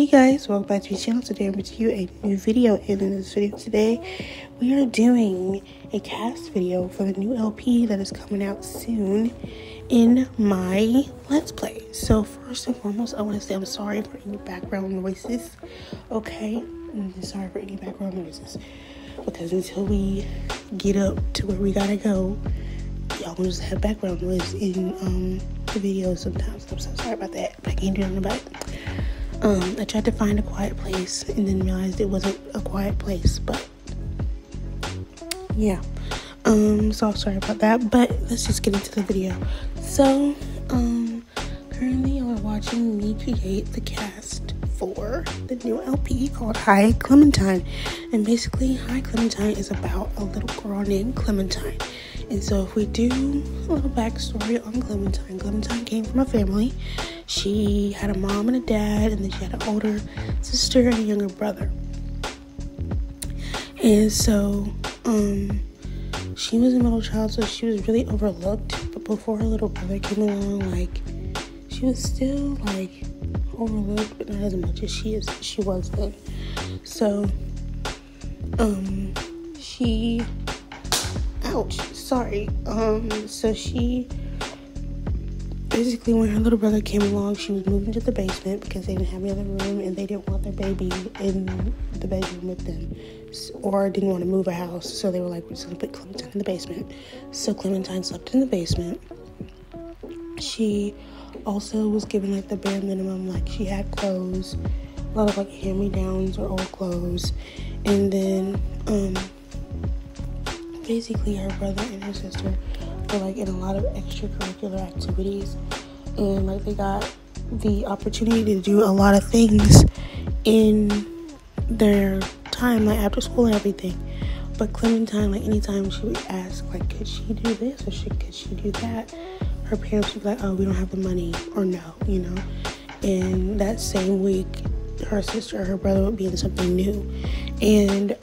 Hey guys, welcome back to my channel. Today I'm bringing you a new video, and in this video today we are doing a cast video for the new LP that is coming out soon in my Let's Play. So first and foremost, I want to say I'm sorry for any background noises, okay? I'm sorry for any background noises, because until we get up to where we gotta go, y'all will just have background noise in the video sometimes. I'm so sorry about that, but I can't do nothing about it. I tried to find a quiet place and then realized it wasn't a quiet place, but yeah. So sorry about that, but let's just get into the video. So, currently you're watching me create the cast for the new LP called Hi Clementine. And basically, Hi Clementine is about a little girl named Clementine. And so if we do a little backstory on Clementine, Clementine came from a family. She had a mom and a dad, and then she had an older sister and a younger brother. And so, she was a middle child, so she was really overlooked. But before her little brother came along, she was still, overlooked, but not as much as she was then. So, so she basically, when her little brother came along, she was moving to the basement because they didn't have any other room and they didn't want their baby in the bedroom with them, or didn't want to move a house. So they were like, we're just going to put Clementine in the basement. So Clementine slept in the basement. She also was given the bare minimum. She had clothes, a lot of hand-me-downs or old clothes. And then basically her brother and her sister were in a lot of extracurricular activities, and they got the opportunity to do a lot of things in their time, after school and everything. But Clementine, anytime she would ask, could she do this or could she do that, her parents would be like, oh, we don't have the money, or no, And that same week, her sister or her brother would be in something new. And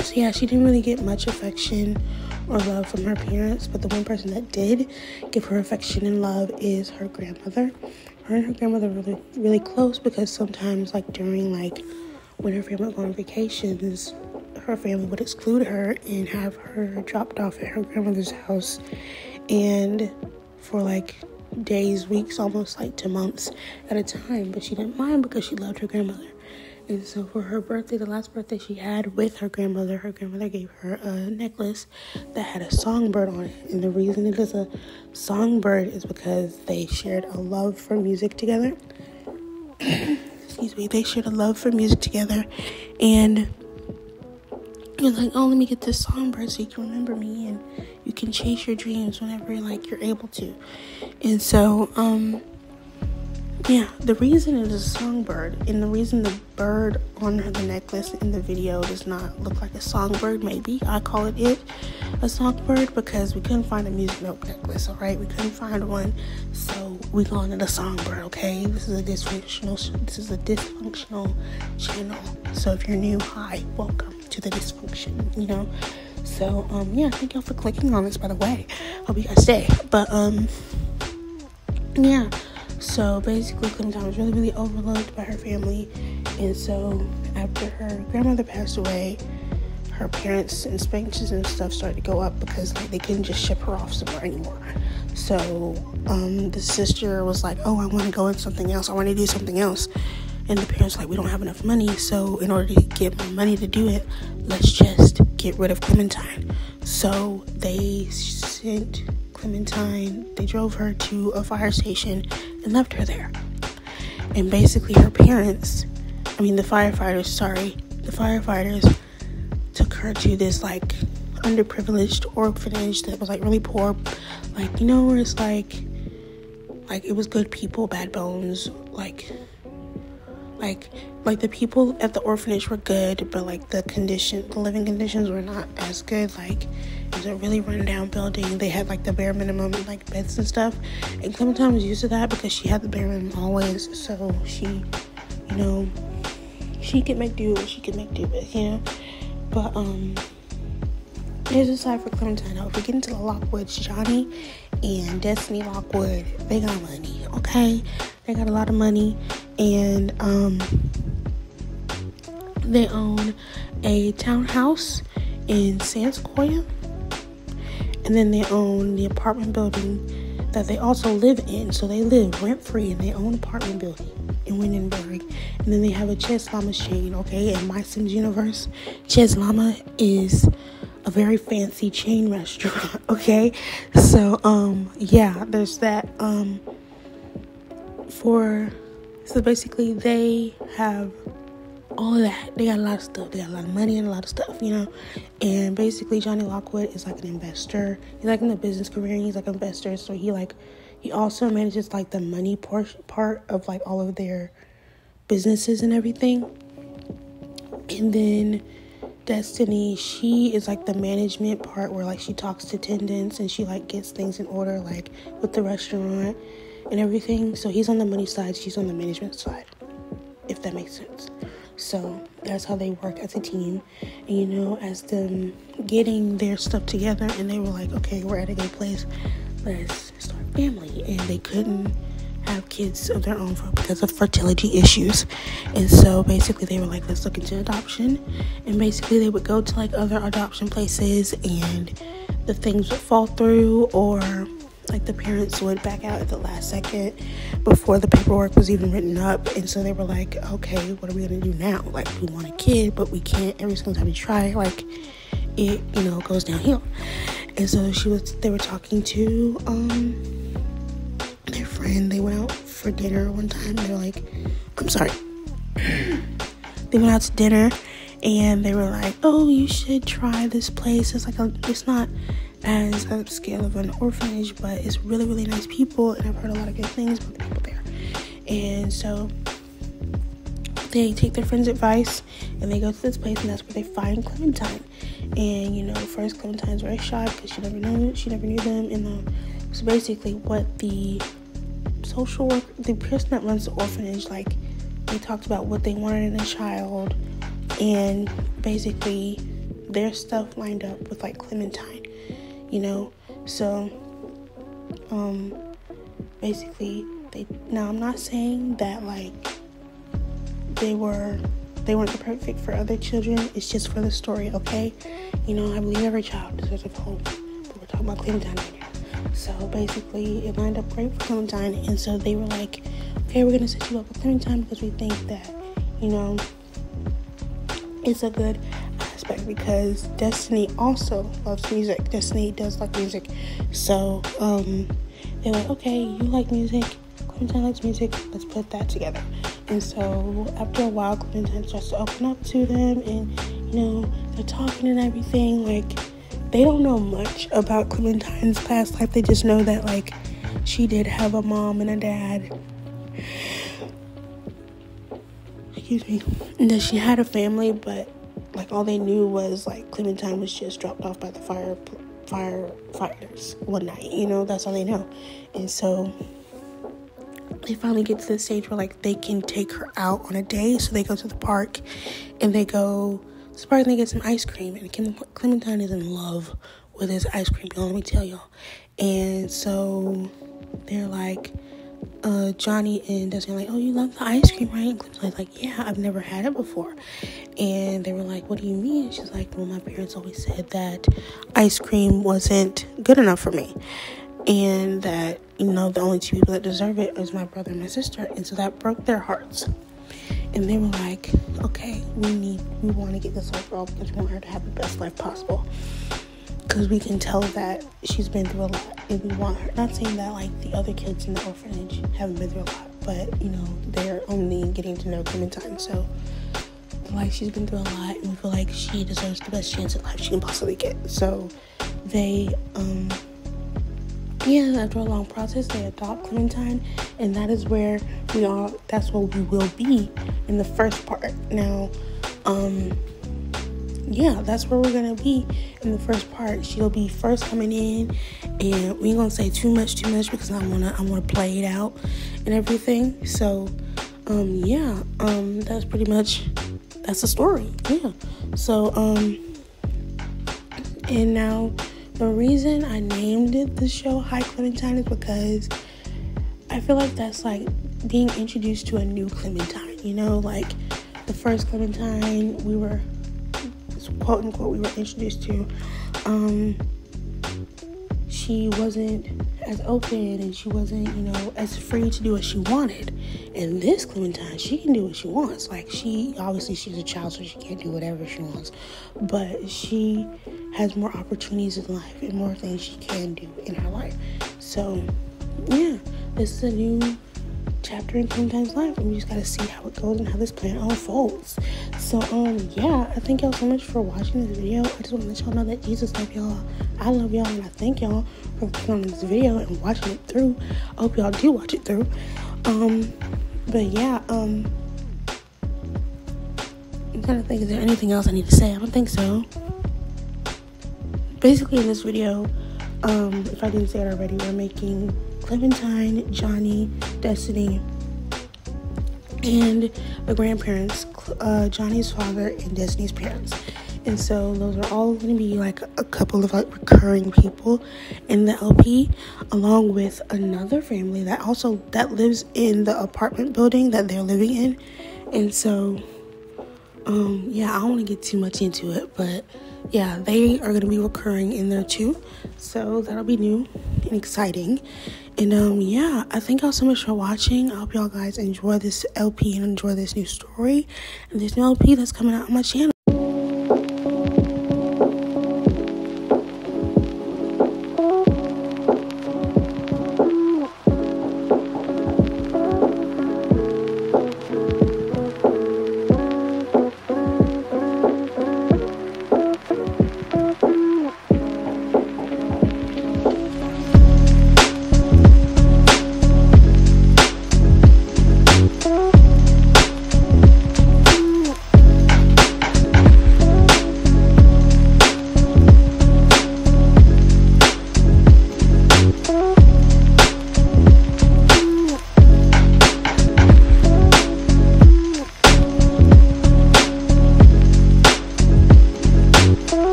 so yeah, she didn't really get much affection or love from her parents, but the one person that did give her affection and love is her grandmother. Her and her grandmother were really, really close, because sometimes during when her family would go on vacations, her family would exclude her and have her dropped off at her grandmother's house, and for days, weeks, almost to months at a time. But she didn't mind because she loved her grandmother. And so for her birthday, the last birthday she had with her grandmother gave her a necklace that had a songbird on it. And the reason it is a songbird is because they shared a love for music together. Excuse me. They shared a love for music together. And you're like, oh, let me get this songbird so you can remember me and you can chase your dreams whenever you're able to. And so, yeah, the reason it is a songbird, and the reason the bird on the necklace in the video does not look like a songbird, maybe I call it a songbird, because we couldn't find a music note necklace, alright? We couldn't find one, so we calling it a songbird, okay? This is a dysfunctional channel. So if you're new, hi, welcome to the dysfunction, So, yeah, thank y'all for clicking on this, by the way. Hope you guys stay. But, yeah. So basically, Clementine was really, really overlooked by her family. And so after her grandmother passed away, her parents' inspections and stuff started to go up, because they couldn't just ship her off somewhere anymore. So the sister was like, oh, I want to go in something else. I want to do something else. And the parents were like, we don't have enough money. So in order to get more money to do it, let's just get rid of Clementine. So they sent Clementine, they drove her to a fire station and left her there. And basically the firefighters took her to this underprivileged orphanage that was really poor, where it's it was good people, bad bones, the people at the orphanage were good, but the living conditions were not as good. It was a really run-down building. They had the bare minimum beds and stuff, and Clementine was used to that because she had the bare minimum always. So she could make do what she could make do with, But there's a side for Clementine. Now, if we get into the Lockwoods, Johnny and Destiny Lockwood, they got money, okay? They got a lot of money, and they own a townhouse in San Sequoia, and then they own the apartment building that they also live in. So they live rent-free in their own apartment building in Windenburg. And then they have a Ches Llama chain, okay? In my Sims universe, Ches Llama is a very fancy chain restaurant, okay? So, yeah, there's that. So basically they have all of that. They got a lot of stuff. They got a lot of money and a lot of stuff, you know. And basically Johnny Lockwood is like an investor. He's like in the business career, and he's like an investor. So he also manages like the money part of like all of their businesses and everything. And then Destiny, she is like the management part, where like she talks to attendants and she like gets things in order, like with the restaurant and everything. So he's on the money side, she's on the management side, if that makes sense. So that's how they work as a team. And you know, as them getting their stuff together, and they were like, okay, we're at a good place, let's start a family. And they couldn't have kids of their own because of fertility issues. And so basically they were like, let's look into adoption. And basically they would go to like other adoption places, and the things would fall through, or like the parents would back out at the last second before the paperwork was even written up. And so they were like, okay, what are we gonna do now? Like, we want a kid, but we can't. Every single time we try, like, it, you know, goes downhill. And so they were talking to their friend. They went out for dinner one time. They were like, they went out to dinner, and they were like, oh, you should try this place. It's not as upscale of an orphanage, but it's really, really nice people, and I've heard a lot of good things about the people there. And so they take their friend's advice, and they go to this place, and that's where they find Clementine. And you know, first Clementine's very shy because she never knew them. And so basically, what the person that runs the orphanage, like, they talked about what they wanted in a child, and basically their stuff lined up with like Clementine, you know. So basically now I'm not saying that like they weren't the perfect for other children. It's just for the story, okay? You know, I believe every child deserves a home, but we're talking about Clementine right now. So basically it lined up great for Clementine, and so they were like, okay, we're gonna set you up with Clementine because we think that, you know, it's a good aspect, because Destiny also loves music. Destiny does like music. So they're like, okay, you like music, Clementine likes music, let's put that together. And so after a while, Clementine starts to open up to them, and you know, they're talking and everything. Like, they don't know much about Clementine's past life. They just know that like she did have a mom and a dad, and that she had a family, but like all they knew was like Clementine was just dropped off by the firefighters one night, you know. That's all they know. And so they finally get to the stage where like they can take her out on a date. So they go to the park, and they go to the park and they get some ice cream, and Clementine is in love with his ice cream, y'all, let me tell y'all. And so they're like, Johnny and Destiny are like, oh, you love the ice cream, right? And Clementine's like, yeah, I've never had it before. And they were like, what do you mean? And she's like, well, my parents always said that ice cream wasn't good enough for me, and that, you know, the only two people that deserve it is my brother and my sister. And so that broke their hearts. And they were like, okay, we want to get this little girl because we want her to have the best life possible, because we can tell that she's been through a lot, and we want her, not saying that like the other kids in the orphanage haven't been through a lot, but you know, they're only getting to know Clementine. So like, she's been through a lot, and we feel like she deserves the best chance at life she can possibly get. So they after a long process, they adopt Clementine, and that is where that's where we will be in the first part. Now that's where we're gonna be in the first part. She'll be first coming in, and we ain't gonna say too much because I wanna play it out and everything. So that's pretty much, that's the story. Yeah. So and now the reason I named it the show Hi Clementine is because I feel like that's like being introduced to a new Clementine, you know, like the first Clementine we were, quote unquote, we were introduced to, she wasn't as open and she wasn't, you know, as free to do what she wanted. And this Clementine, she can do what she wants. Like, she's a child, so she can't do whatever she wants. But she has more opportunities in life and more things she can do in her life. So, yeah, this is a new chapter in Clementine's life, and we just gotta see how it goes and how this plan unfolds. So yeah, I thank y'all so much for watching this video. I just want to let y'all know that Jesus love y'all, I love y'all, and I thank y'all for clicking on this video and watching it through. I hope y'all do watch it through. But yeah, I'm trying to think, is there anything else I need to say? I don't think so. Basically, in this video, if I didn't say it already, we're making Clementine, Johnny, Destiny, and the grandparents, Johnny's father and Destiny's parents. And so those are all going to be like a couple of like recurring people in the LP, along with another family that lives in the apartment building that they're living in. And so yeah, I don't want to get too much into it, but yeah, they are going to be recurring in there too. So that'll be new and exciting. And yeah, I thank y'all so much for watching. I hope y'all guys enjoy this LP and enjoy this new story and this new LP that's coming out on my channel.